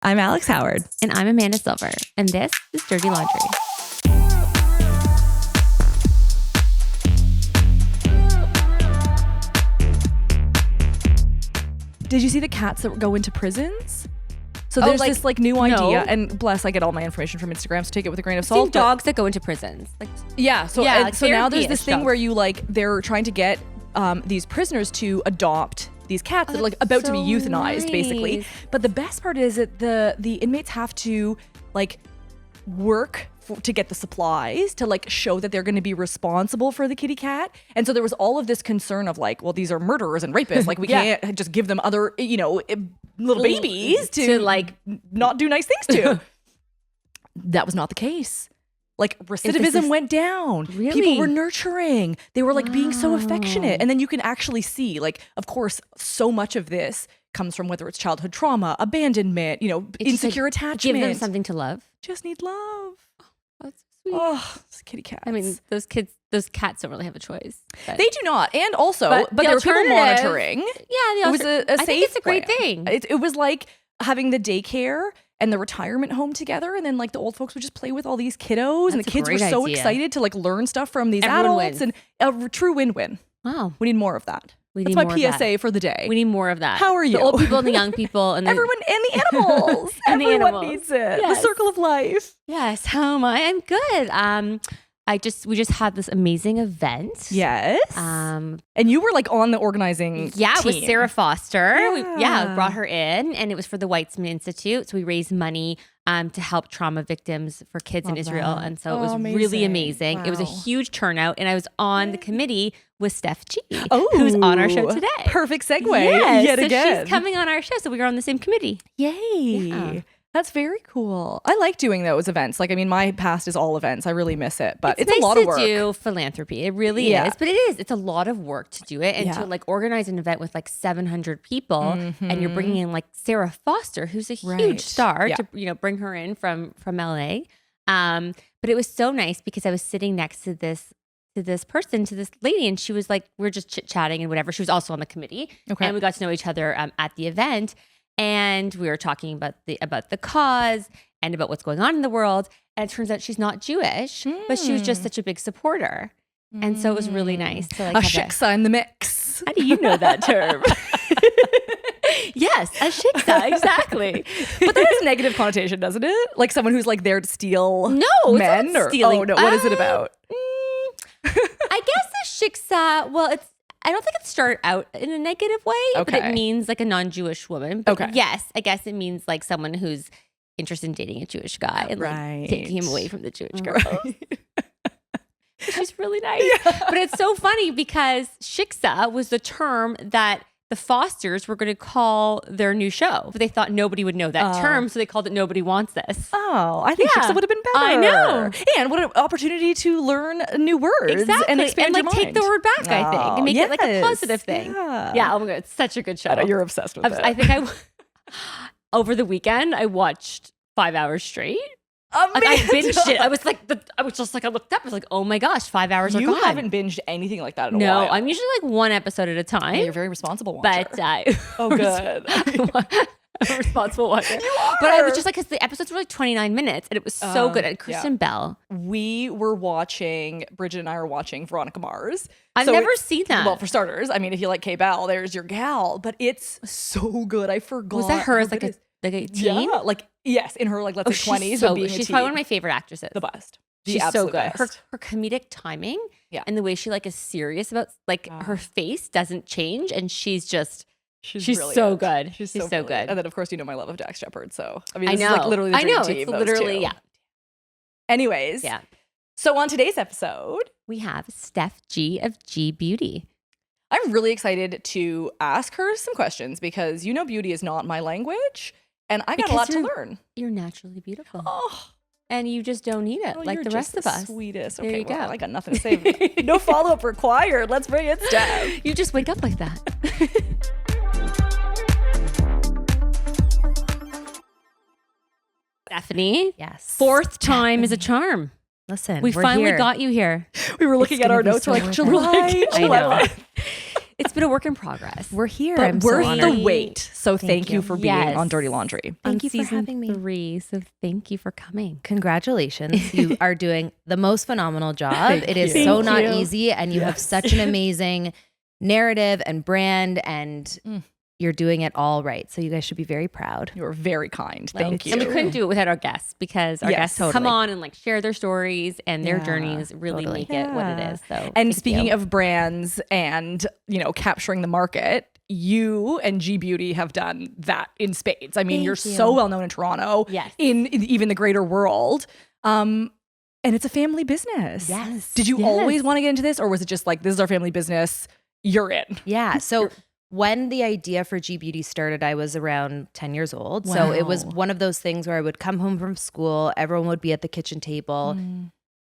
I'm Alex Howard. And I'm Amanda Silver. And this is Dirty Laundry. Did you see the cats that go into prisons? So there's this new idea, and bless, I get all my information from Instagram, so take it with a grain of salt. I've seen dogs that go into prisons. So now there's this thing where they're trying to get these prisoners to adopt these cats that are about to be euthanized, basically. But the best part is that the inmates have to work to get the supplies to show that they're going to be responsible for the kitty cat. And so there was all of this concern of these are murderers and rapists. We can't just give them other, little babies to not do nice things to. That was not the case. Recidivism went down. Really? People were nurturing. They were being so affectionate. And then you can actually see, of course, so much of this comes from whether it's childhood trauma, abandonment, insecure attachment. Give them something to love. Just need love. That's sweet. Oh, kitty cats. I mean, those cats don't really have a choice. They do not. And also, but there were people monitoring. Yeah, it was a I safe think it's a great plan. thing. It was like having the daycare and the retirement home together, and then the old folks would just play with all these kiddos, and the kids were so excited to learn stuff from these adults, and a true win-win. Wow, we need more of that. That's my PSA for the day. We need more of that. How are you? The old people and the young people and everyone and the animals. Everyone needs it. Yes. The circle of life. Yes. How am I? I'm good. We just had this amazing event. Yes. And you were on the organizing team. With Sarah Foster. We brought her in, and it was for the Weitzman Institute. So we raised money to help trauma victims for kids in Israel. And so it was really amazing. Wow. It was a huge turnout, and I was on the committee with Steph G, who's on our show today. Perfect segue. Yes, yet again. She's coming on our show, so we were on the same committee. Yay. Yeah. That's very cool. I like doing those events. My past is all events. I really miss it, but it's nice a lot of work. To do philanthropy. It really is, but it's a lot of work to do it, and to organize an event with 700 people, and you're bringing in Sarah Foster, who's a huge star, to bring her in from LA. But it was so nice because I was sitting next to this lady, and she was we were just chit chatting and whatever. She was also on the committee, and we got to know each other at the event. And we were talking about the cause and about what's going on in the world. And it turns out she's not Jewish, but she was just such a big supporter. And so it was really nice to a shiksa in the mix. How do you know that term? Yes, a shiksa, exactly. But that has a negative connotation, doesn't it? Someone who's there to steal men? It's not stealing. Oh, no, what is it about? I guess a shiksa, I don't think it started out in a negative way, but it means a non-Jewish woman. But yes, I guess it means someone who's interested in dating a Jewish guy and taking him away from the Jewish girl. She's really nice. Yeah. But it's so funny because shiksa was the term that the Fosters were going to call their new show. But they thought nobody would know that term, so they called it Nobody Wants This. Oh, I think shiksa would have been better. I know. And what an opportunity to learn new words. Exactly. And expand your mind. Take the word back, I think. And make it a positive thing. Yeah, oh my God, it's such a good show. I know, you're obsessed with it. I think over the weekend, I watched 5 hours straight. I binged it. I looked up. I was oh my gosh, 5 hours are gone. You haven't binged anything like that in a while. No, I'm usually one episode at a time. Yeah, you're a very responsible watcher. But oh, good. I'm a responsible watcher. You are. But I was just because the episodes were 29 minutes, and it was so good. And Kristen Bell. We were watching. Bridget and I are watching Veronica Mars. I've never seen that. Well, for starters, I mean, if you like Kay Bell, there's your gal. But it's so good. I forgot. Was that her as a teen? Yeah, yes, in her let's say 20s. So she's probably one of my favorite actresses. The best. She's so good. Best. Her comedic timing, and the way she is serious about her face doesn't change, and she's so good. She's so good. And then of course my love of Dax Shepard. So I mean, I know. This is literally the dream team. It's literally Anyways, So on today's episode, we have Steph G of G Beauty. I'm really excited to ask her some questions because beauty is not my language. And I got a lot to learn. You're naturally beautiful. Oh. And you just don't need it like the rest of us. Sweetest. Okay, well, I got nothing to say. No follow-up required. Let's bring it down. You just wake up like that. Stephanie. Yes. Fourth time is a charm. Listen, we finally got you here. We were looking at our notes. We're like, July 11th. It's been a work in progress. We're here. But I'm worth so the honored. wait. So thank you for being on Dirty Laundry. Thank you for having me. 3, so thank you for coming. Congratulations. You are doing the most phenomenal job. It is so not easy, and you have such an amazing narrative and brand, and you're doing it all right. So you guys should be very proud. You were very kind. Thank you. And we couldn't do it without our guests, because our guests come on and like share their stories and their journeys really make it what it is. So, and speaking of brands and, you know, capturing the market, you and G Beauty have done that in spades. I mean, you're so well known in Toronto, in even the greater world. And it's a family business. Yes. Did you always want to get into this, or was it just like, this is our family business, you're in? Yeah. So when the idea for G Beauty started, I was around 10 years old. Wow. So it was one of those things where I would come home from school, everyone would be at the kitchen table,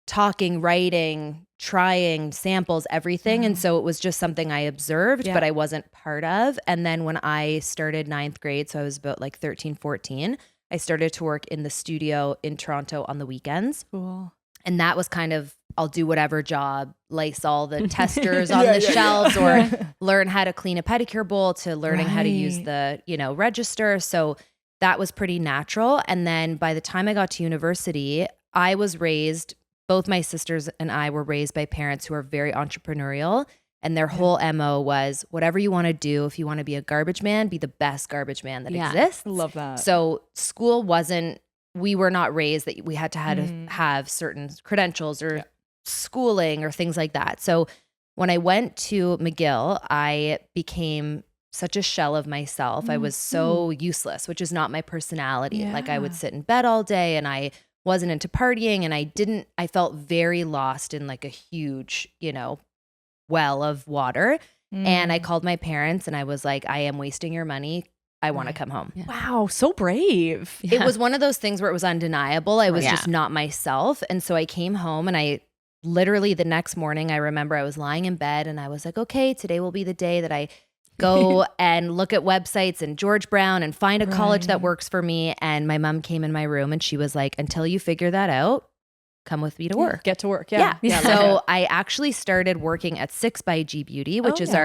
talking, writing, trying samples, everything. And so it was just something I observed, but I wasn't part of. And then when I started 9th grade, so I was about like 13, 14, I started to work in the studio in Toronto on the weekends. Cool. And that was kind of, I'll do whatever job, lace all the testers on the shelves, or learn how to clean a pedicure bowl, to learning how to use the, you know, register. So that was pretty natural. And then by the time I got to university, I was raised, both my sisters and I were raised by parents who are very entrepreneurial. And their whole MO was, whatever you want to do, if you want to be a garbage man, be the best garbage man that exists. Love that. So school wasn't, we were not raised that we had to have certain credentials or schooling or things like that. So when I went to McGill, I became such a shell of myself. I was so useless, which is not my personality. Like I would sit in bed all day, and I wasn't into partying, and I felt very lost in like a huge, you know, well of water. And I called my parents and I was like, I am wasting your money. I want to come home. Wow, so brave. It was one of those things where it was undeniable. I was just not myself. And so I came home, and I literally the next morning, I remember I was lying in bed and I was like, okay, today will be the day that I go and look at websites and George Brown and find a college that works for me. And my mom came in my room and she was like, until you figure that out, come with me to work. Get to work. So I actually started working at 6 by G Beauty, which is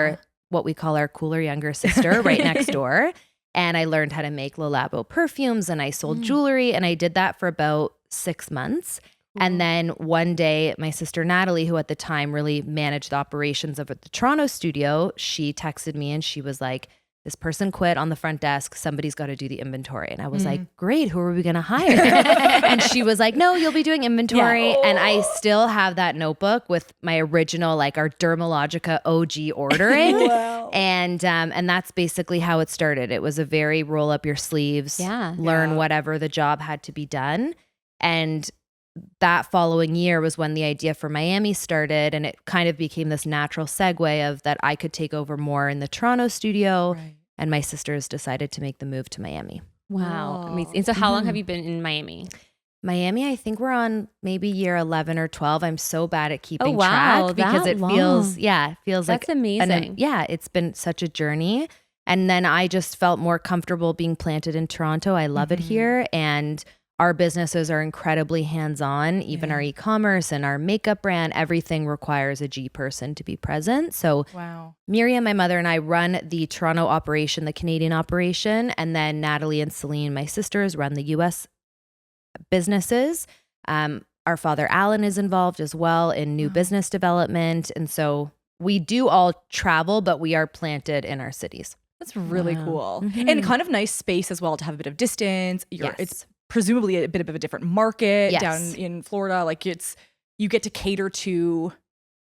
what we call our cooler younger sister right next door. And I learned how to make Le Labo perfumes, and I sold jewelry, and I did that for about 6 months. And then one day, my sister Natalie, who at the time really managed the operations of the Toronto studio, she texted me and she was like, this person quit on the front desk. Somebody's got to do the inventory. And I was like, great. Who are we going to hire? And she was like, no, you'll be doing inventory. And I still have that notebook with my original, like our Dermalogica OG ordering. And that's basically how it started. It was a very roll up your sleeves, learn whatever the job had to be done. And that following year was when the idea for Miami started, and it kind of became this natural segue of that I could take over more in the Toronto studio, and my sisters decided to make the move to Miami. Wow. Amazing. And so how long have you been in Miami? Miami, I think we're on maybe year 11 or 12. I'm so bad at keeping track because it feels That's like amazing. It's been such a journey. And then I just felt more comfortable being planted in Toronto. I love it here. And our businesses are incredibly hands-on, even our e-commerce and our makeup brand, everything requires a G person to be present. So Miriam, my mother, and I run the Toronto operation, the Canadian operation, and then Natalie and Celine, my sisters, run the US businesses. Our father, Alan, is involved as well in new business development. And so we do all travel, but we are planted in our cities. That's really cool. And kind of nice space as well to have a bit of distance. It's presumably a bit of a different market down in Florida. Like you get to cater to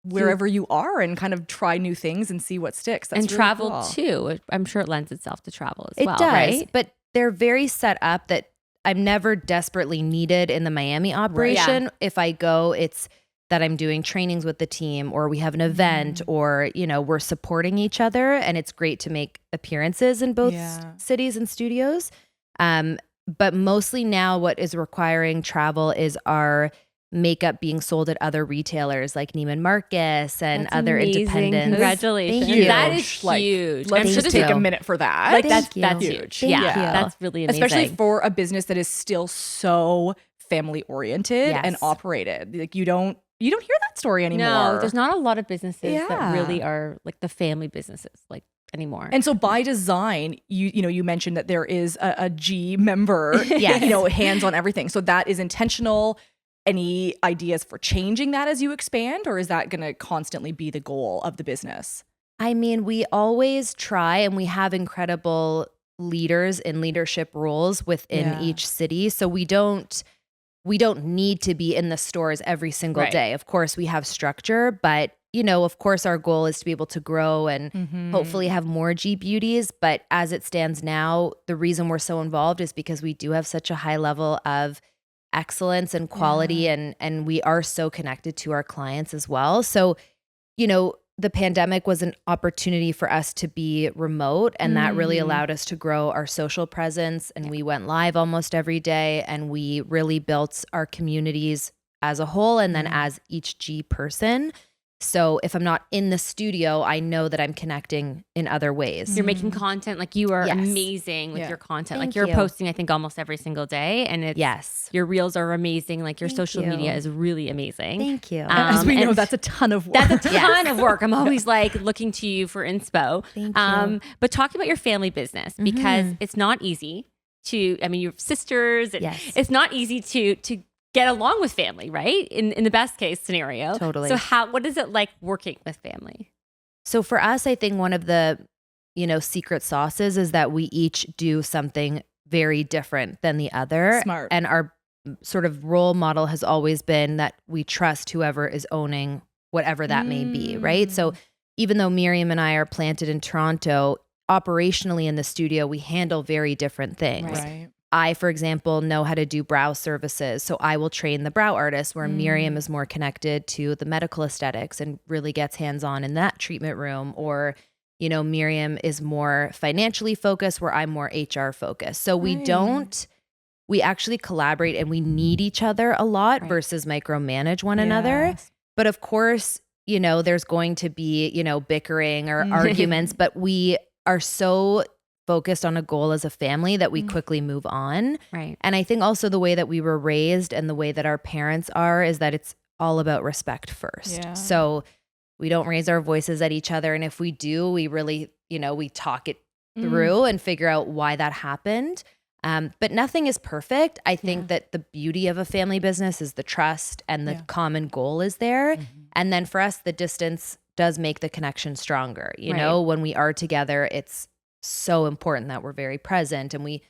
wherever you are and kind of try new things and see what sticks. That's and really travel cool. too. I'm sure it lends itself to travel as well. It does, right? but they're very set up that I'm never desperately needed in the Miami operation. If I go, it's that I'm doing trainings with the team, or we have an event, or, you know, we're supporting each other, and it's great to make appearances in both cities and studios. But mostly now what is requiring travel is our makeup being sold at other retailers like Neiman Marcus and other independents. Congratulations. Thank you. That is huge. Let's just take a minute for that. That's huge. Yeah, that's really amazing. Especially for a business that is still so family oriented and operated. Like you don't you don't hear that story anymore. No, there's not a lot of businesses that really are like the family businesses like anymore. And so by design, you mentioned that there is a G member, hands on everything. So that is intentional. Any ideas for changing that as you expand, or is that going to constantly be the goal of the business? I mean, we always try, and we have incredible leaders in leadership roles within each city. So we don't need to be in the stores every single day. Of course, we have structure, but of course, our goal is to be able to grow and hopefully have more G Beauties. But as it stands now, the reason we're so involved is because we do have such a high level of excellence and quality, and we are so connected to our clients as well. So, the pandemic was an opportunity for us to be remote, and that really allowed us to grow our social presence. And we went live almost every day, and we really built our communities as a whole and then as each G person. So if I'm not in the studio, I know that I'm connecting in other ways. You're making content, like you are amazing with your content. Like you're posting, I think, almost every single day. And it's your reels are amazing. Like your social media is really amazing. Thank you. As we know, that's a ton of work. That's a ton of work. I'm always like looking to you for inspo. Thank you. But talking about your family business, because it's not easy to, I mean, you have sisters. And it's not easy to get along with family, right? In the best case scenario. Totally. So what is it like working with family? So for us, I think one of the, secret sauces is that we each do something very different than the other. Smart. And our sort of role model has always been that we trust whoever is owning whatever that may be, right? So even though Miriam and I are planted in Toronto, operationally in the studio, we handle very different things. Right. I, for example, know how to do brow services. So I will train the brow artist, where Miriam is more connected to the medical aesthetics and really gets hands-on in that treatment room. Or, Miriam is more financially focused, where I'm more HR focused. So we actually collaborate, and we need each other a lot versus micromanage one another. But of course, there's going to be, bickering or arguments, but we are so focused on a goal as a family that we quickly move on. Right. And I think also the way that we were raised and the way that our parents are is that it's all about respect first. Yeah. So we don't raise our voices at each other. And if we do, we really, we talk it through and figure out why that happened. But nothing is perfect. I think that the beauty of a family business is the trust, and the common goal is there. And then for us, the distance does make the connection stronger. When we are together, it's so important that we're very present, and we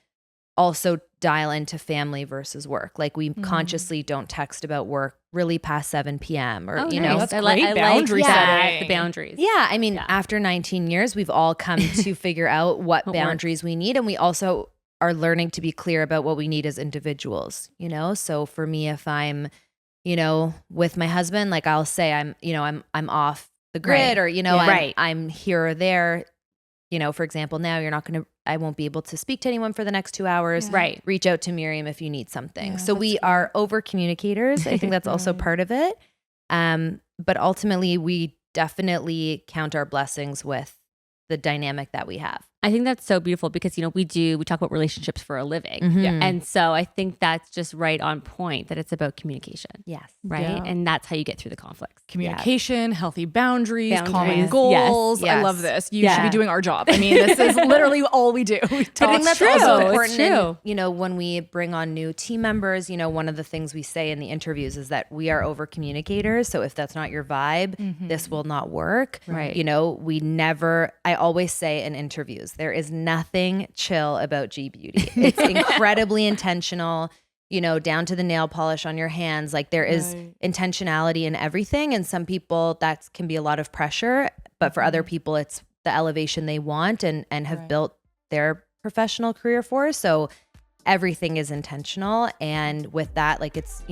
also dial into family versus work. Like we consciously don't text about work really past 7 p.m. or, That's great boundary setting. The boundaries. Yeah. I mean, after 19 years, we've all come to figure out what boundaries we need. And we also are learning to be clear about what we need as individuals, So for me, if I'm, with my husband, like I'll say I'm off the grid, or, I'm here or there. For example, now I won't be able to speak to anyone for the next 2 hours. Yeah. Right. Reach out to Miriam if you need something. So we are over communicators. I think that's also part of it. But ultimately, we definitely count our blessings with the dynamic that we have. I think that's so beautiful because, we talk about relationships for a living. And so I think that's just right on point, that it's about communication. Yes. Right. Yeah. And that's how you get through the conflicts. Communication, healthy boundaries, common goals. Yes. I love this. You should be doing our job. I mean, this is literally all we do. We talk. I think that's true. also important. It's true. And, when we bring on new team members, one of the things we say in the interviews is that we are over communicators. So if that's not your vibe, this will not work. Right. I always say in interviews, there is nothing chill about G Beauty. It's incredibly intentional, down to the nail polish on your hands. Like there is intentionality in everything. And some people that can be a lot of pressure, but for other people, it's the elevation they want and have built their professional career for. So everything is intentional. And with that, like it's,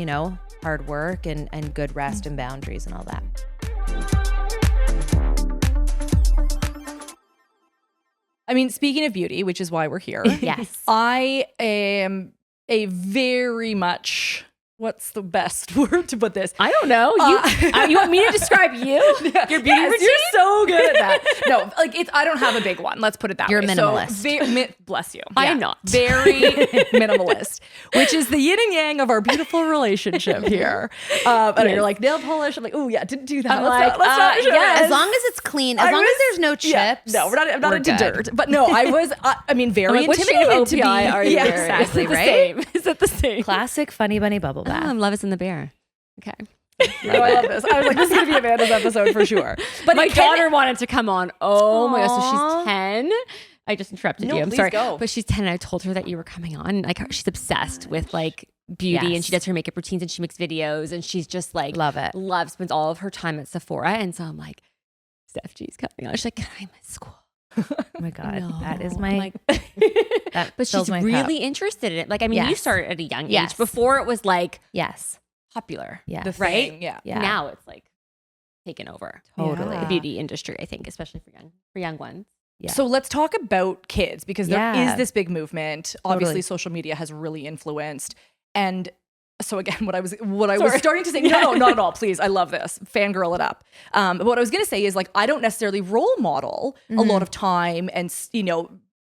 hard work and good rest and boundaries and all that. I mean, speaking of beauty, which is why we're here. Yes. I am a very much what's the best word to put this? I don't know. You want me to describe you? Your beauty routine? You're so good at that. No, like I don't have a big one. Let's put it that You're way. minimalist. Bless you. I am not. Very minimalist, which is the yin and yang of our beautiful relationship here. And you're like, nail polish. I'm like, oh yeah, didn't do that. I'm let's not show Yeah, it. as long as it's clean, as long as there's no chips. Yeah, no, I'm not into good. dirt. But no, I was, very what shade of intimidated to be. OPI are you? Yeah, exactly, Is it the right? same? Is it the same? Classic Funny Bunny bubble bath. Love is in the bear. Okay. No, I love this. I was like, this is going to be Amanda's episode for sure. But my daughter wanted to come on. Oh my gosh. So she's 10. I just interrupted you. I'm sorry. Go. But she's 10 and I told her that you were coming on. Like she's obsessed with like beauty and she does her makeup routines and she makes videos and she's just like Love it. Spends all of her time at Sephora. And so I'm like, Steph G's coming on. She's like, can I miss school? Oh my God. No. That is my But she's really interested in it. Like, I mean, you started at a young age. Before it was like popular. Yeah. The right? thing, yeah. Now it's like taken over. Totally. The beauty industry, I think, especially for young ones. Yeah. So let's talk about kids because there is this big movement. Obviously, social media has really influenced. And so again, what I was starting to say, no, not at all. Please, I love this. Fangirl it up. But what I was going to say is like, I don't necessarily role model a lot of time and,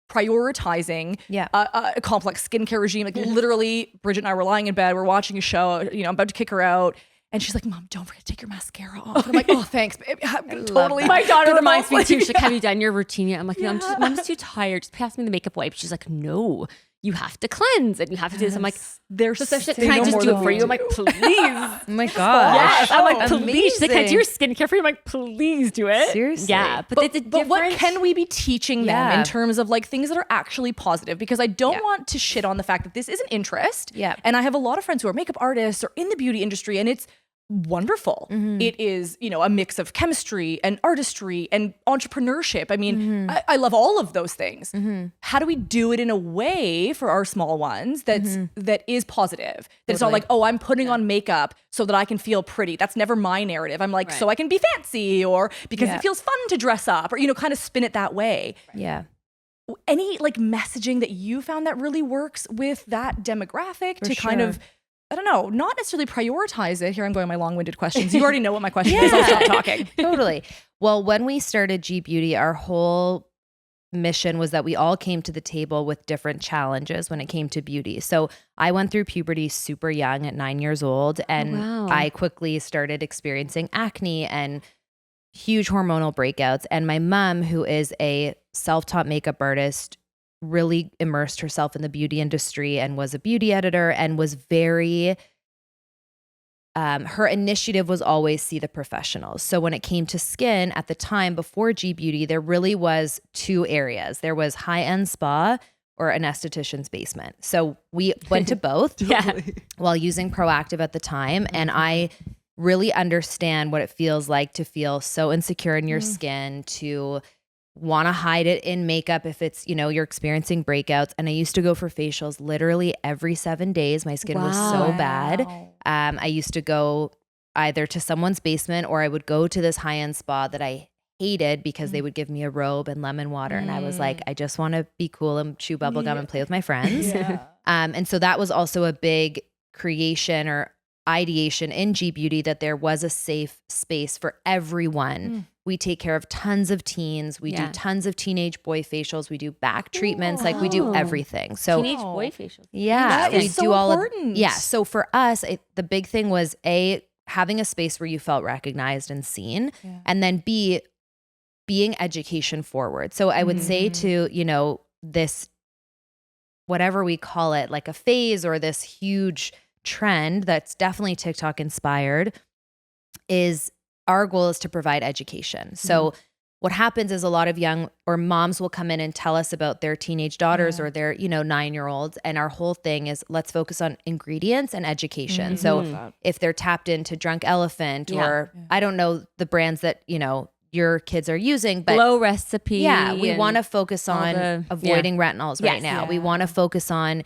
prioritizing a complex skincare regime. Like literally, Bridget and I were lying in bed, we're watching a show, I'm about to kick her out. And she's like, Mom, don't forget to take your mascara off. And I'm like, oh, thanks, baby. I'm gonna totally. My daughter reminds me too. She's like, have you done your routine yet? I'm like, no, Mom's too tired. Just pass me the makeup wipe. She's like, no, you have to cleanse and you have to do this. I'm like, can I just do it for you? I'm like, please. Oh my God. Yes. I'm like, please. Amazing. She's like, can I do your skincare for you? I'm like, please do it. Seriously. Yeah. But what can we be teaching them in terms of like things that are actually positive? Because I don't want to shit on the fact that this is an interest. Yeah. And I have a lot of friends who are makeup artists or in the beauty industry, and it's wonderful. It is, a mix of chemistry and artistry and entrepreneurship. I mean, I love all of those things. How do we do it in a way for our small ones that is positive? That it's not like, oh, I'm putting on makeup so that I can feel pretty. That's never my narrative. I'm like, so I can be fancy or because it feels fun to dress up or, kind of spin it that way. Yeah. Any like messaging that you found that really works with that demographic to kind of, I don't know, not necessarily prioritize it. Here I'm going my long-winded questions. You already know what my question is. I'll stop talking. Totally. Well, when we started G Beauty, our whole mission was that we all came to the table with different challenges when it came to beauty. So I went through puberty super young at 9 years old, and I quickly started experiencing acne and huge hormonal breakouts. And my mom, who is a self-taught makeup artist, really immersed herself in the beauty industry and was a beauty editor and was very, her initiative was always see the professionals. So when it came to skin at the time before G Beauty, there really was two areas. There was high-end spa or an esthetician's basement. So we went to both while using Proactive at the time. And I really understand what it feels like to feel so insecure in your skin, to want to hide it in makeup if it's, you're experiencing breakouts. And I used to go for facials literally every 7 days. My skin was so bad. I used to go either to someone's basement or I would go to this high-end spa that I hated because they would give me a robe and lemon water. And I was like, I just want to be cool and chew bubblegum and play with my friends. And so that was also a big creation or ideation in G Beauty, that there was a safe space for everyone. We take care of tons of teens. We do tons of teenage boy facials. We do back treatments. Like we do everything. So teenage boy facials. Yeah. That is so important. So for us, the big thing was having a space where you felt recognized and seen, and then B, being education forward. So I would say to, this, whatever we call it, like a phase or this huge trend that's definitely TikTok inspired, is our goal is to provide education. So what happens is a lot of young or moms will come in and tell us about their teenage daughters or their, 9-year-olds. And our whole thing is let's focus on ingredients and education. So if they're tapped into Drunk Elephant or I don't know the brands that, your kids are using, but Glow Recipe. Yeah, we want to focus on avoiding retinols right now. We want to focus on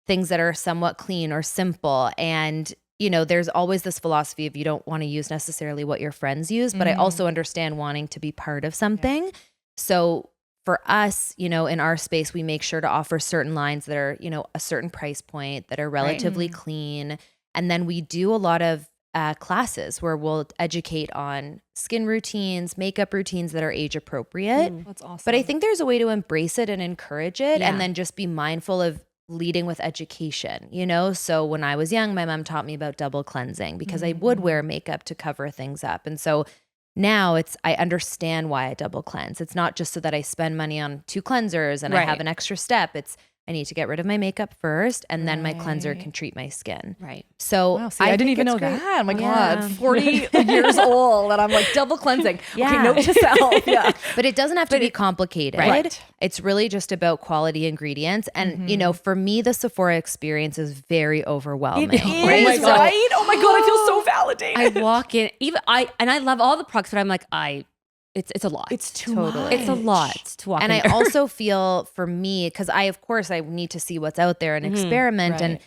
things that are somewhat clean or simple. And there's always this philosophy of you don't want to use necessarily what your friends use, but I also understand wanting to be part of something. So for us, in our space, we make sure to offer certain lines that are, a certain price point, that are relatively clean. And then we do a lot of classes where we'll educate on skin routines, makeup routines that are age appropriate. That's awesome. But I think there's a way to embrace it and encourage it, and then just be mindful of leading with education, you know? So when I was young, my mom taught me about double cleansing because I would wear makeup to cover things up. And so now I understand why I double cleanse. It's not just so that I spend money on 2 cleansers and I have an extra step. It's I need to get rid of my makeup first, and then my cleanser can treat my skin. Right. So wow, see, I didn't even know that. Oh my God, 40 years old, and I'm like double cleansing. Okay, note to self. Yeah. But it doesn't have to be complicated. Right. It's really just about quality ingredients. And, you know, for me, the Sephora experience is very overwhelming. It is, right? Oh my God, I feel so validated. I walk in, and I love all the products, but I'm like, it's a lot. It's too much. It's a lot to walk in. And I also feel for me, because I need to see what's out there and experiment. Right. And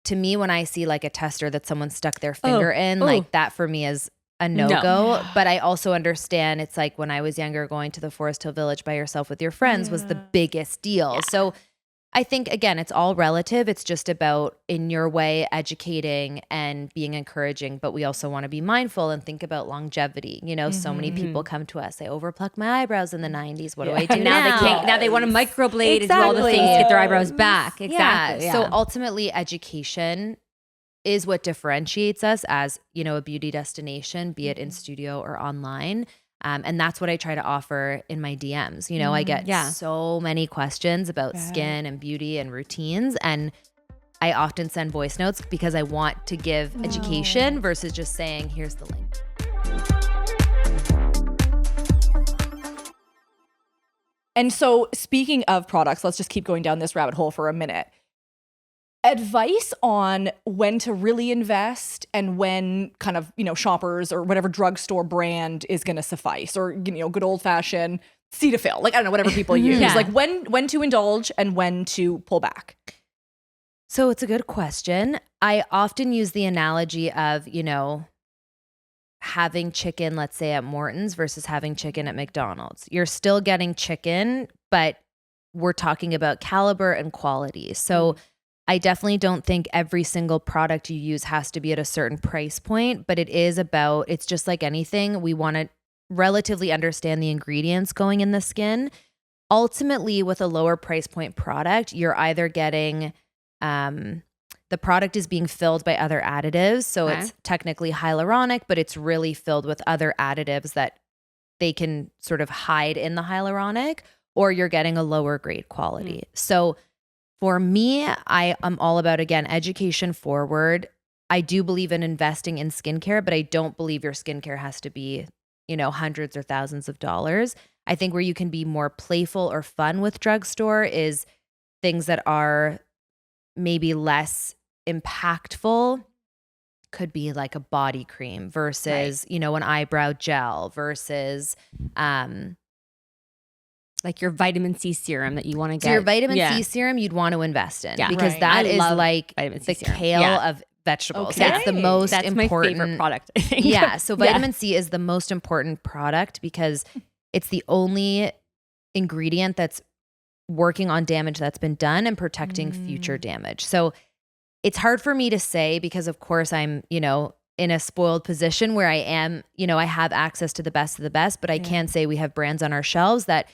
to me, when I see like a tester that someone stuck their finger in, like that for me is a no-go. But I also understand it's like when I was younger, going to the Forest Hill Village by yourself with your friends was the biggest deal. Yeah. So I think, again, it's all relative. It's just about, in your way, educating and being encouraging. But we also want to be mindful and think about longevity. You know, so many people come to us, I overplucked my eyebrows in the 90s. What do I do now? Now they want to microblade and do all the things to get their eyebrows back. Exactly. Yeah. So ultimately, education is what differentiates us as, you know, a beauty destination, be it in studio or online. And that's what I try to offer in my DMs. You know, I get so many questions about skin and beauty and routines. And I often send voice notes because I want to give education versus just saying, here's the link. And so speaking of products, let's just keep going down this rabbit hole for a minute. Advice on when to really invest and when kind of, you know, Shoppers or whatever drugstore brand is going to suffice, or, you know, good old fashioned Cetaphil, like, I don't know, whatever people use, like when to indulge and when to pull back. So it's a good question. I often use the analogy of, you know, having chicken, let's say at Morton's versus having chicken at McDonald's. You're still getting chicken, but we're talking about caliber and quality. So I definitely don't think every single product you use has to be at a certain price point, but it's just like anything. We want to relatively understand the ingredients going in the skin. Ultimately, with a lower price point product, you're either getting, the product is being filled by other additives. So it's technically hyaluronic, but it's really filled with other additives that they can sort of hide in the hyaluronic, or you're getting a lower grade quality. So for me, I am all about, again, education forward. I do believe in investing in skincare, but I don't believe your skincare has to be, you know, hundreds or thousands of dollars. I think where you can be more playful or fun with drugstore is things that are maybe less impactful. Could be like a body cream versus, you know, an eyebrow gel versus, like your vitamin C serum that you want to get. So your vitamin C serum you'd want to invest in because that is like the kale of vegetables. Okay. That's the most important. My favorite product, I think. Yeah. So vitamin C is the most important product because it's the only ingredient that's working on damage that's been done and protecting future damage. So it's hard for me to say because, of course, I'm, you know, in a spoiled position where I am, you know, I have access to the best of the best, but I can say we have brands on our shelves that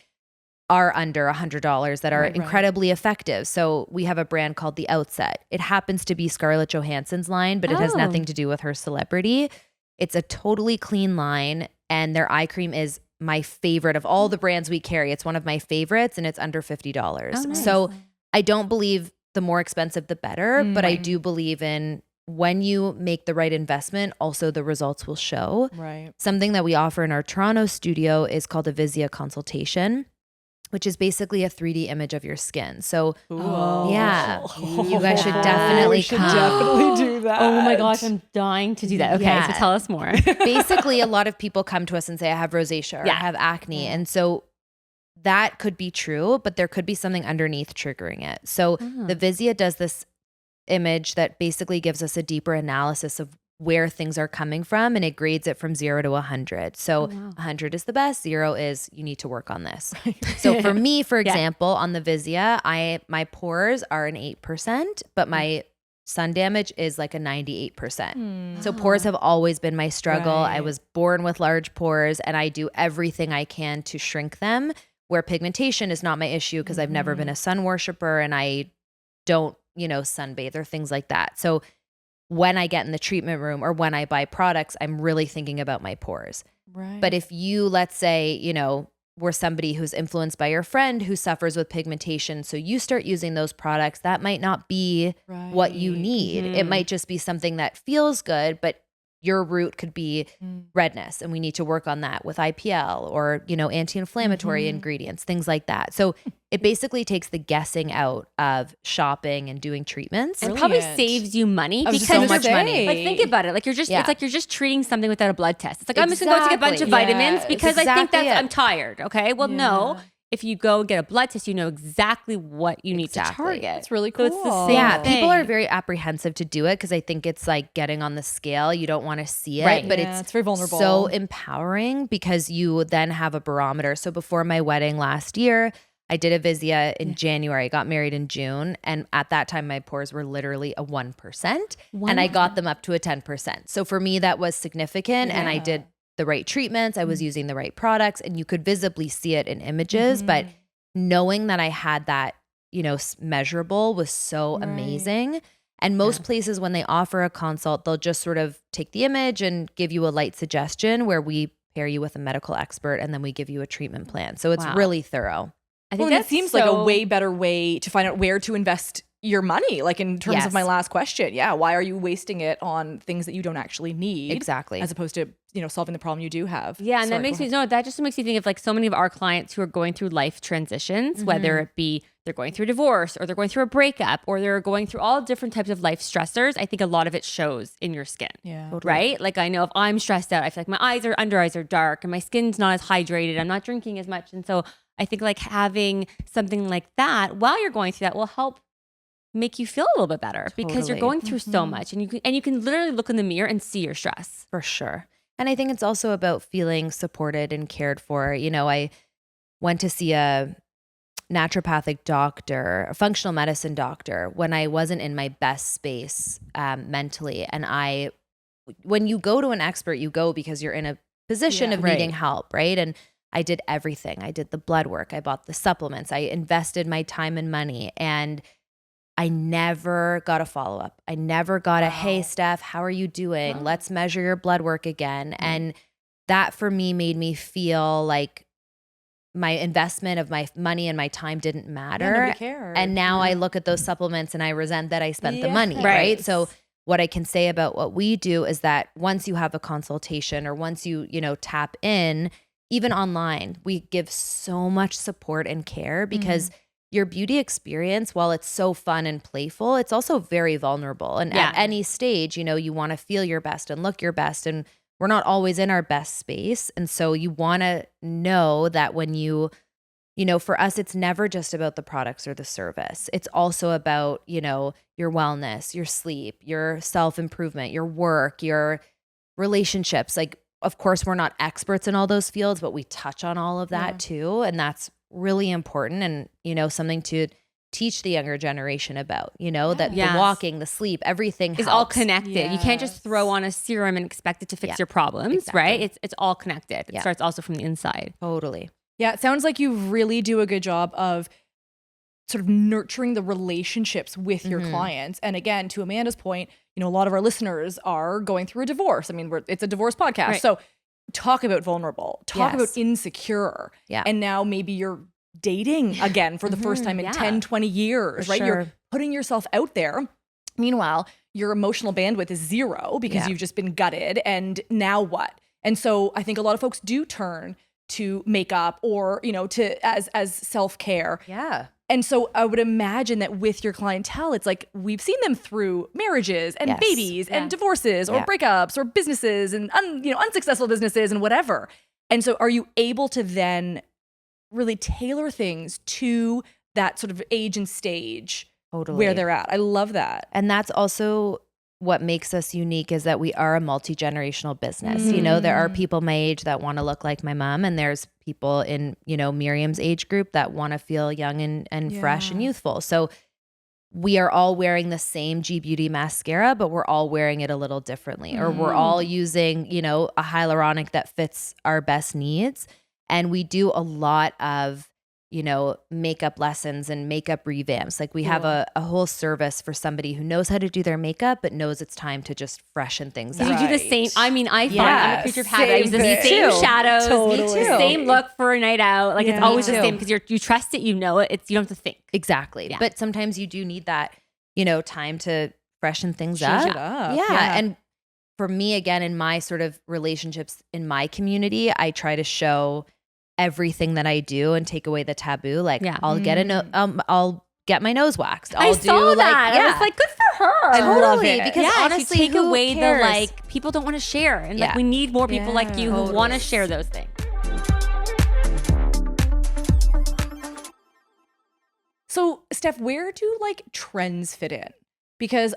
are under $100 that are incredibly effective. So we have a brand called The Outset. It happens to be Scarlett Johansson's line, but it has nothing to do with her celebrity. It's a totally clean line, and their eye cream is my favorite of all the brands we carry. It's one of my favorites, and it's under $50. Oh, nice. So I don't believe the more expensive, the better, but I do believe in when you make the right investment, also the results will show. Right. Something that we offer in our Toronto studio is called a Visia Consultation, which is basically a 3D image of your skin. So you guys should definitely definitely do that. Oh my gosh, I'm dying to do that. Okay, so tell us more. Basically, a lot of people come to us and say, I have rosacea or I have acne. And so that could be true, but there could be something underneath triggering it. So the Visia does this image that basically gives us a deeper analysis of where things are coming from, and it grades it from 0 to 100. So 100 is the best, 0 is you need to work on this. So for me, for example, on the Visia, my pores are an 8%, but my sun damage is like a 98%. So pores have always been my struggle. I was born with large pores and I do everything I can to shrink them, where pigmentation is not my issue because I've never been a sun worshiper and I don't, sunbathe or things like that. So when I get in the treatment room or when I buy products, I'm really thinking about my pores. Right. But if you, let's say, were somebody who's influenced by your friend who suffers with pigmentation, so you start using those products, that might not be what you need. It might just be something that feels good, but your root could be redness, and we need to work on that with IPL or, anti-inflammatory ingredients, things like that. So it basically takes the guessing out of shopping and doing treatments. And probably saves you money because so much money. Like think about it. Like it's like you're just treating something without a blood test. It's like I'm just gonna go take a bunch of vitamins because I think I'm tired. Okay. Well, no. If you go get a blood test, you know exactly what you need to target. It's really cool. So it's the same thing. People are very apprehensive to do it because I think it's like getting on the scale. You don't want to see it, but it's very vulnerable. So empowering because you then have a barometer. So before my wedding last year, I did a Visia in January. I got married in June. And at that time, my pores were literally a 1%. And I got them up to a 10%. So for me, that was significant. And I did the right treatments. I was using the right products, and you could visibly see it in images, but knowing that I had that, measurable was so amazing. And most places when they offer a consult, they'll just sort of take the image and give you a light suggestion where we pair you with a medical expert and then we give you a treatment plan. So it's really thorough. I think that seems like a way better way to find out where to invest your money, like in terms of my last question. Yeah. Why are you wasting it on things that you don't actually need? Exactly. As opposed to, solving the problem you do have. Yeah. And that just makes me think of like so many of our clients who are going through life transitions, whether it be they're going through a divorce or they're going through a breakup or they're going through all different types of life stressors. I think a lot of it shows in your skin. Yeah. Totally. Right? Like I know if I'm stressed out, I feel like my under eyes are dark and my skin's not as hydrated. I'm not drinking as much. And so I think like having something like that while you're going through that will help make you feel a little bit better because you're going through so much, and you can literally look in the mirror and see your stress. For sure. And I think it's also about feeling supported and cared for. I went to see a naturopathic doctor, a functional medicine doctor, when I wasn't in my best space mentally. And when you go to an expert, you go because you're in a position of needing help, right? And I did everything. I did the blood work. I bought the supplements. I invested my time and money, and I never got a follow-up. I never got a, hey, Steph, how are you doing? Let's measure your blood work again. And that for me made me feel like my investment of my money and my time didn't matter. Nobody cared. And now I look at those supplements and I resent that I spent the money, right? So what I can say about what we do is that once you have a consultation or once you, tap in, even online, we give so much support and care because your beauty experience, while it's so fun and playful, it's also very vulnerable. And at any stage, you want to feel your best and look your best. And we're not always in our best space. And so you want to know that when for us, it's never just about the products or the service. It's also about, your wellness, your sleep, your self-improvement, your work, your relationships. Like, of course, we're not experts in all those fields, but we touch on all of that too. And that's really important and, something to teach the younger generation about, that the walking, the sleep, everything is all connected. Yes. You can't just throw on a serum and expect it to fix your problems, right? It's all connected. It starts also from the inside. Totally. Yeah. It sounds like you really do a good job of sort of nurturing the relationships with your clients. And again, to Amanda's point, a lot of our listeners are going through a divorce. I mean, it's a divorce podcast. Right. So talk about vulnerable, talk about insecure. Yeah. And now maybe you're dating again for the first time in 10, 20 years, right? Sure. You're putting yourself out there. Meanwhile, your emotional bandwidth is zero because you've just been gutted. And now what? And so I think a lot of folks do turn to makeup or, to as self-care. Yeah. And so I would imagine that with your clientele, it's like we've seen them through marriages and babies and divorces or breakups or businesses and unsuccessful businesses and whatever. And so are you able to then really tailor things to that sort of age and stage where they're at? I love that. And that's also what makes us unique is that we are a multi-generational business. There are people my age that want to look like my mom, and there's people in, Miriam's age group that want to feel young and fresh and youthful. So we are all wearing the same G Beauty mascara, but we're all wearing it a little differently, or we're all using, you know, a hyaluronic that fits our best needs. And we do a lot of, you know, makeup lessons and makeup revamps. Like we have a whole service for somebody who knows how to do their makeup, but knows it's time to just freshen things up. You do the same. I mean, I find I'm a creature of habit. I use the same shadows, same look for a night out. Like it's always the same because you trust it, you know it. You don't have to think. Exactly. Yeah. But sometimes you do need that, you know, time to freshen things up. Change it up. Yeah. And for me, again, in my sort of relationships in my community, I try to show everything that I do and take away the taboo. Like I'll get my nose waxed. I saw that. I was like, good for her. I love it. Because honestly, take away the like people don't want to share. And like we need more people like you who want to share those things. So Steph, where do like trends fit in? Because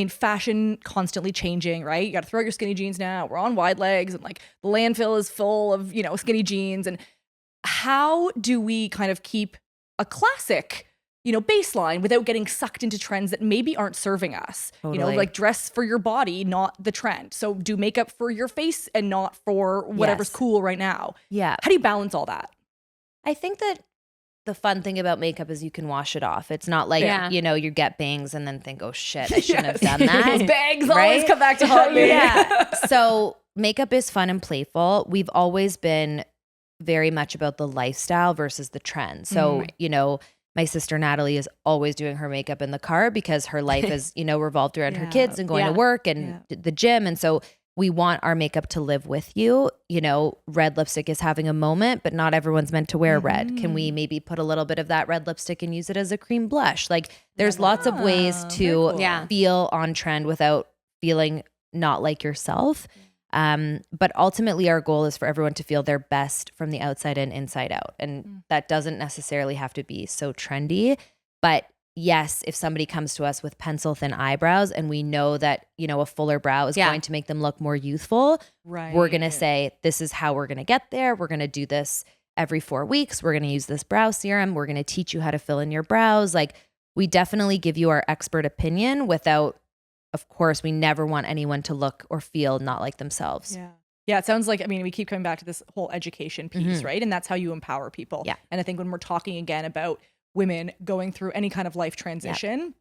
fashion constantly changing, right? You got to throw out your skinny jeans now. We're on wide legs and like the landfill is full of, you know, skinny jeans. And how do we kind of keep a classic, you know, baseline without getting sucked into trends that maybe aren't serving us? Totally. You know, like dress for your body, not the trend. So do makeup for your face and not for whatever's cool right now. Yeah. How do you balance all that? I think that the fun thing about makeup is you can wash it off. It's not like, you know, you get bangs and then think, oh shit, I shouldn't have done that. Those bangs always come back to haunt me. So makeup is fun and playful. We've always been very much about the lifestyle versus the trend. So, you know, my sister Natalie is always doing her makeup in the car because her life is, you know, revolved around her kids and going to work and the gym. And so we want our makeup to live with you. You know, red lipstick is having a moment, but not everyone's meant to wear red. Can we maybe put a little bit of that red lipstick and use it as a cream blush? Like there's lots of ways to feel on trend without feeling not like yourself. But ultimately our goal is for everyone to feel their best from the outside and inside out. And that doesn't necessarily have to be so trendy, but yes, if somebody comes to us with pencil thin eyebrows and we know that, you know, a fuller brow is going to make them look more youthful, we're going to say, this is how we're going to get there. We're going to do this every 4 weeks. We're going to use this brow serum. We're going to teach you how to fill in your brows. Like we definitely give you our expert opinion without, of course, we never want anyone to look or feel not like themselves. Yeah, it sounds like, I mean, we keep coming back to this whole education piece, right? And that's how you empower people. And I think when we're talking again about women going through any kind of life transition,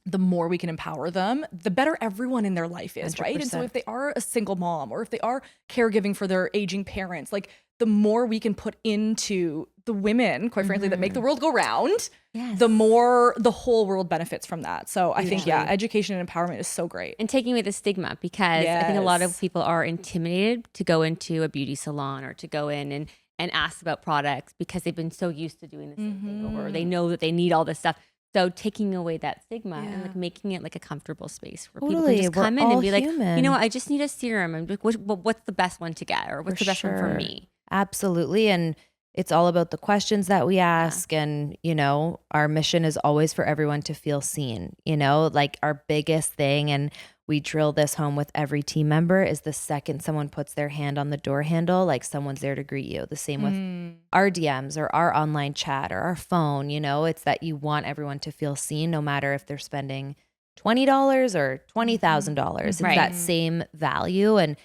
the more we can empower them, the better everyone in their life is, 100%. Right? And so if they are a single mom or if they are caregiving for their aging parents, like the more we can put into the women, quite frankly, that make the world go round, the more the whole world benefits from that. So I think, education and empowerment is so great. And taking away the stigma, because I think a lot of people are intimidated to go into a beauty salon or to go in and ask about products because they've been so used to doing the same thing over. They know that they need all this stuff. So taking away that stigma and like making it like a comfortable space where people can just come in and be like, you know what, I just need a serum. And like, what's the best one to get, or what's the best one for me? Absolutely. And it's all about the questions that we ask. And, you know, our mission is always for everyone to feel seen, you know, like our biggest thing. And we drill this home with every team member is the second someone puts their hand on the door handle, like someone's there to greet you. The same with our DMs or our online chat or our phone, you know, it's that you want everyone to feel seen no matter if they're spending $20 or $20,000. It's that same value. And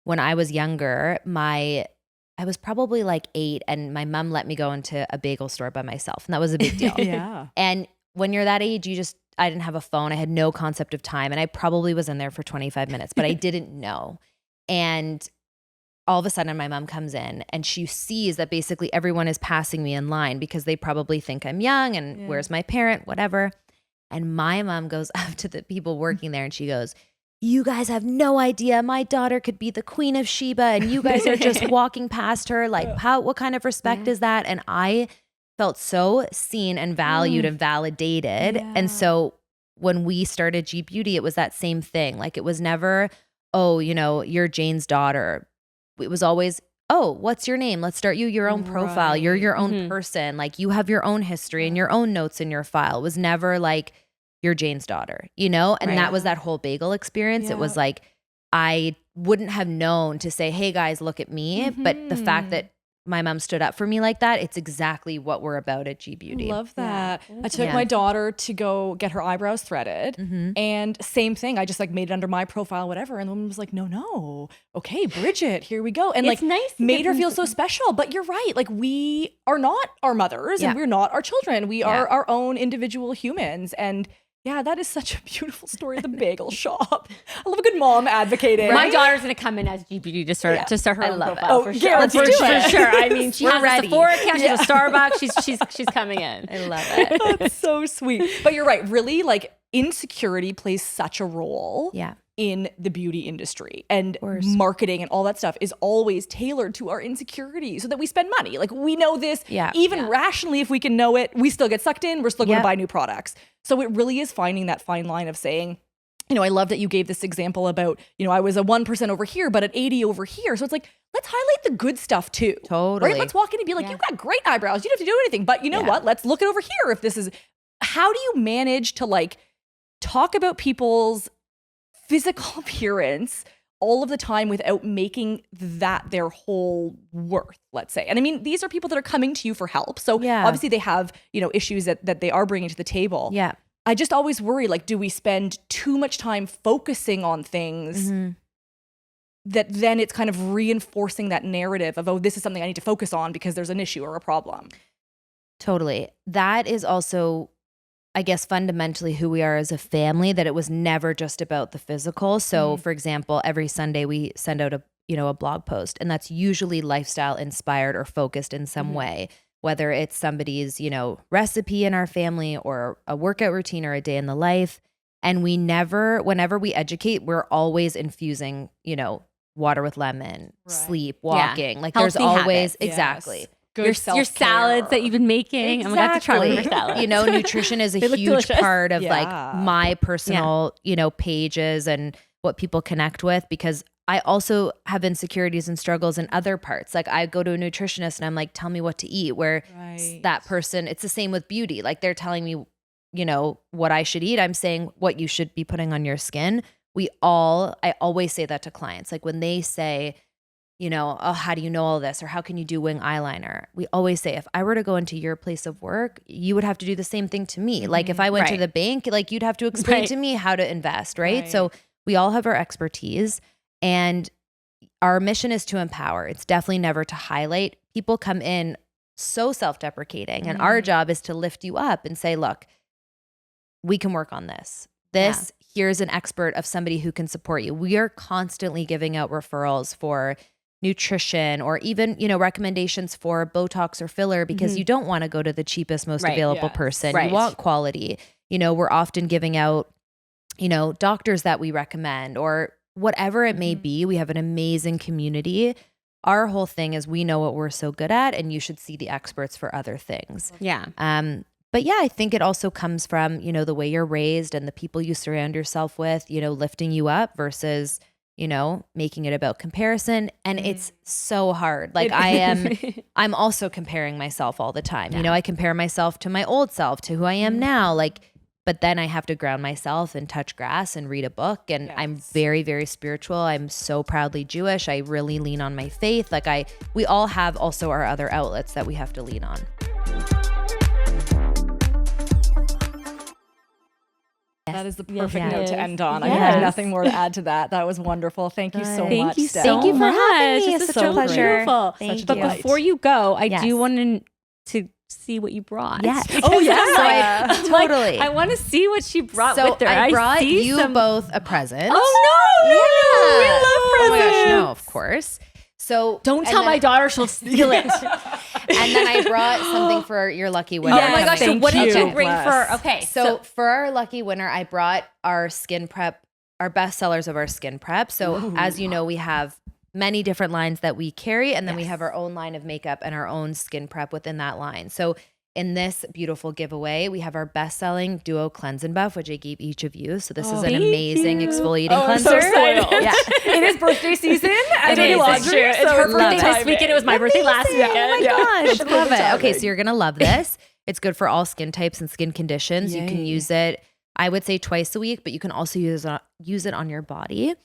when I was younger, I was probably like 8 and my mom let me go into a bagel store by myself. And that was a big deal. And when you're that age, I didn't have a phone. I had no concept of time. And I probably was in there for 25 minutes, but I didn't know. And all of a sudden my mom comes in and she sees that basically everyone is passing me in line because they probably think I'm young and where's my parent, whatever. And my mom goes up to the people working there and she goes, you guys have no idea. My daughter could be the Queen of Sheba and you guys are just walking past her. Like, what kind of respect is that? And I felt so seen and valued and validated. And so when we started G Beauty, it was that same thing. Like it was never, oh, you know, you're Jane's daughter. It was always, oh, what's your name? Let's start you your own profile. You're your own person. Like you have your own history and your own notes in your file. It was never like, you're Jane's daughter, you know? And that was that whole bagel experience. It was like, I wouldn't have known to say, hey guys, look at me. But the fact that my mom stood up for me like that, it's exactly what we're about at G Beauty. Love that. I took my daughter to go get her eyebrows threaded, and same thing. I just like made it under my profile, whatever. And the woman was like, no. Okay, Bridget, here we go. And it's like nice made her feel so special. But you're right. Like we are not our mothers and we're not our children. We are our own individual humans. And yeah, that is such a beautiful story. The bagel shop. I love a good mom advocating. Right? My daughter's gonna come in as GBD to start her own profile. Oh, for sure. For sure. I mean, she has ready. a Sephora account, she has a Starbucks. She's coming in. I love it. That's so sweet. But you're right. Really, like insecurity plays such a role. In the beauty industry, and marketing and all that stuff is always tailored to our insecurities so that we spend money. Like we know this, even rationally, if we can know it, we still get sucked in. We're still going to buy new products. So it really is finding that fine line of saying, you know, I love that you gave this example about, you know, I was a 1% over here, but at 80 over here. So it's like, let's highlight the good stuff too. Totally. Right? Let's walk in and be like, you've got great eyebrows. You don't have to do anything, but you know what? Let's look it over here. If this is, how do you manage to like talk about people's physical appearance all of the time without making that their whole worth, let's say? And I mean, these are people that are coming to you for help. So obviously they have, you know, issues that they are bringing to the table. Yeah. I just always worry, like, do we spend too much time focusing on things that then it's kind of reinforcing that narrative of, oh, this is something I need to focus on because there's an issue or a problem. Totally. That is also, I guess, fundamentally who we are as a family, that it was never just about the physical. So for example, every Sunday we send out a blog post, and that's usually lifestyle inspired or focused in some way, whether it's somebody's, you know, recipe in our family or a workout routine or a day in the life. And we never, whenever we educate, we're always infusing, you know, water with lemon, sleep, walking. Like healthy there's always, habits. exactly. Your salads that you've been making. Exactly. I'm gonna have to try one of your salads. You know, nutrition is a huge part of like my personal, you know, pages and what people connect with, because I also have insecurities and struggles in other parts. Like I go to a nutritionist and I'm like, tell me what to eat, where that person, it's the same with beauty. Like they're telling me, you know, what I should eat. I'm saying what you should be putting on your skin. I always say that to clients. Like when they say, you know, oh, how do you know all this? Or how can you do wing eyeliner? We always say, if I were to go into your place of work, you would have to do the same thing to me. Like if I went to the bank, like you'd have to explain to me how to invest, right? So we all have our expertise, and our mission is to empower. It's definitely never to highlight. People come in so self-deprecating, and our job is to lift you up and say, look, we can work on this. Here's an expert of somebody who can support you. We are constantly giving out referrals for nutrition, or even, you know, recommendations for Botox or filler, because you don't want to go to the cheapest, most available person. You want quality. You know, we're often giving out, you know, doctors that we recommend or whatever it may be. We have an amazing community. Our whole thing is we know what we're so good at, and you should see the experts for other things. Yeah. But yeah, I think it also comes from, you know, the way you're raised and the people you surround yourself with, you know, lifting you up versus, you know, making it about comparison. And it's so hard. Like I'm also comparing myself all the time. You know, I compare myself to my old self, to who I am now. Like, but then I have to ground myself and touch grass and read a book. And I'm very, very spiritual. I'm so proudly Jewish. I really lean on my faith. Like we all have also our other outlets that we have to lean on. That is the perfect note to end on. I have nothing more to add to that. That was wonderful. Thank you so much, Steph. Thank you for having me. It's such a pleasure. But before you go, I do want to see what you brought. Yes. Oh, yeah. Totally. I want to see what she brought with her. I brought you both a present. Oh, no. We love presents. Oh, my gosh, no, of course. So don't tell my daughter, she'll steal it. And then I brought something for your lucky winner. Oh my gosh, so what did you bring for? Okay. So for our lucky winner, I brought our skin prep, our best sellers of our skin prep. So as you know, we have many different lines that we carry, and then we have our own line of makeup and our own skin prep within that line. So in this beautiful giveaway, we have our best-selling Duo Cleanse and Buff, which I gave each of you. So this is an amazing exfoliating cleanser. I'm so yeah. It is birthday season. It is. Laundry, it's her birthday this weekend. It was my birthday last weekend. Oh my gosh, I love it. Okay, so you're going to love this. It's good for all skin types and skin conditions. You can use it I would say twice a week, but you can also use it on your body.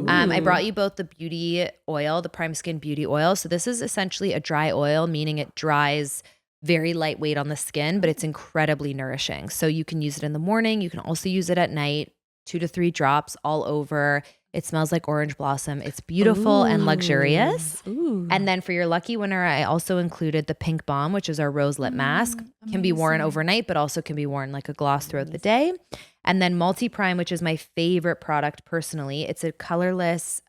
I brought you both the beauty oil, the Prime Skin Beauty Oil. So this is essentially a dry oil, meaning it dries very lightweight on the skin, but it's incredibly nourishing. So you can use it in the morning. You can also use it at night, 2 to 3 drops all over. It smells like orange blossom. It's beautiful and luxurious. And then for your lucky winner, I also included the Pink Balm, which is our rose lip mask. Can be worn overnight, but also can be worn like a gloss throughout the day. And then Multi Prime, which is my favorite product personally. It's a colorless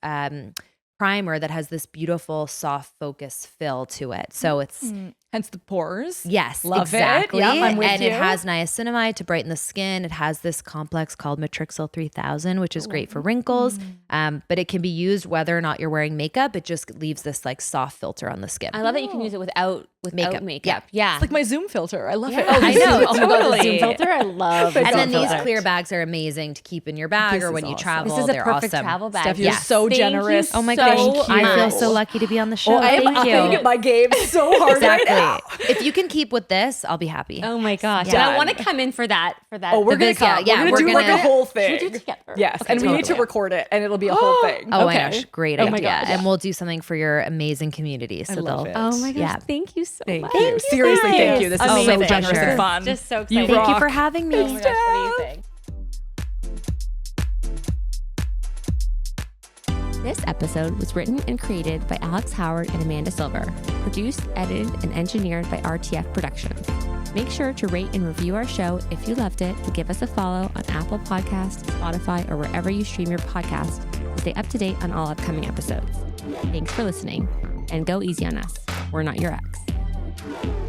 primer that has this beautiful soft focus fill to it. So it's hence the pores. Yes, love exactly. It. Yep, I'm with and you. It has niacinamide to brighten the skin. It has this complex called Matrixyl 3000, which is great for wrinkles. But it can be used whether or not you're wearing makeup. It just leaves this like soft filter on the skin. I love that you can use it without makeup. Yeah. It's like my Zoom filter. I love it. Oh, I know. Oh my God, the Zoom filter. I love it. And then these clear bags are amazing to keep in your bag or when you travel. This is a They're perfect awesome. travel bag. Steph, you're so generous. Oh my gosh, I feel so lucky to be on the show. Thank you. I'm my game so hard right now. If you can keep with this, I'll be happy. Oh my gosh. Yeah. And I want to come in for that. Oh, we're going to come. Yeah, we're going to do like a whole thing. Should we do it together? Yes. Okay, and we need to record it and it'll be a whole thing. Oh my gosh, great idea. My gosh. And we'll do something for your amazing community. So love it. Oh my gosh. Yeah. Thank you so much. Thank you. Seriously, thank you. This is so Amazing. generous and fun. Just so exciting. Thank you for having me. Oh my gosh, amazing. This episode was written and created by Alex Howard and Amanda Silver. Produced, edited, and engineered by RTF Productions. Make sure to rate and review our show if you loved it and give us a follow on Apple Podcasts, Spotify, or wherever you stream your podcast to stay up to date on all upcoming episodes. Thanks for listening, and go easy on us. We're not your ex.